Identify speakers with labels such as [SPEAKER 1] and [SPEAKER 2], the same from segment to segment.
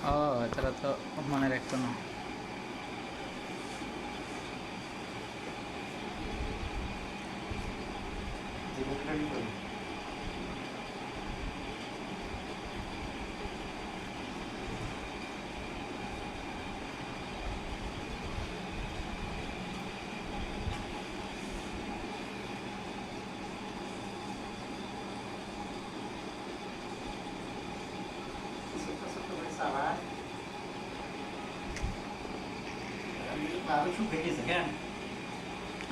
[SPEAKER 1] ও তারা তো মনে রাখতো না।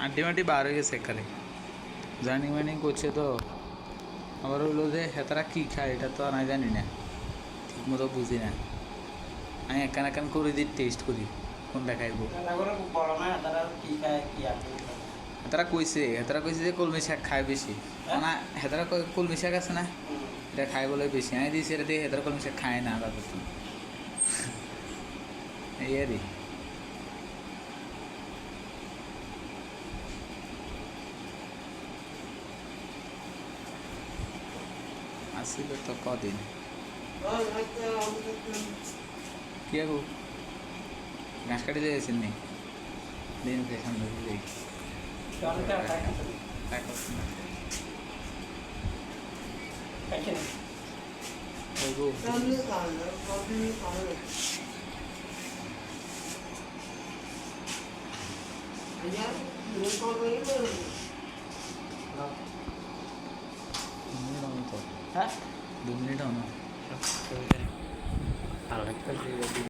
[SPEAKER 1] আন্টি মাটি বার হয়ে গেছে এখানে, জার্নি মার্নিং করছে তো। আবার হলো যে হেতারা কী খায় এটা তো আমি জানি না, ঠিক মতো বুঝি না। আমি একান একান করে দিই, টেস্ট করি কোনটা খাইব। হেতারা কইছে যে কলমি শাক খায় বেশি না। হেতারা কলমি শাক আছে না, এটা খায় বলে বেশি। আমি দিয়েছি এটা দিয়ে, হেতারা কলমি শাক খায় না ব্যাপার তো এই আর কি। আসছিল তো কদিন কি আগু ঘাস কাটি যাইছেন নি দিন সামনে দিই
[SPEAKER 2] হ্যাঁ
[SPEAKER 1] 2 মিনিট হনো।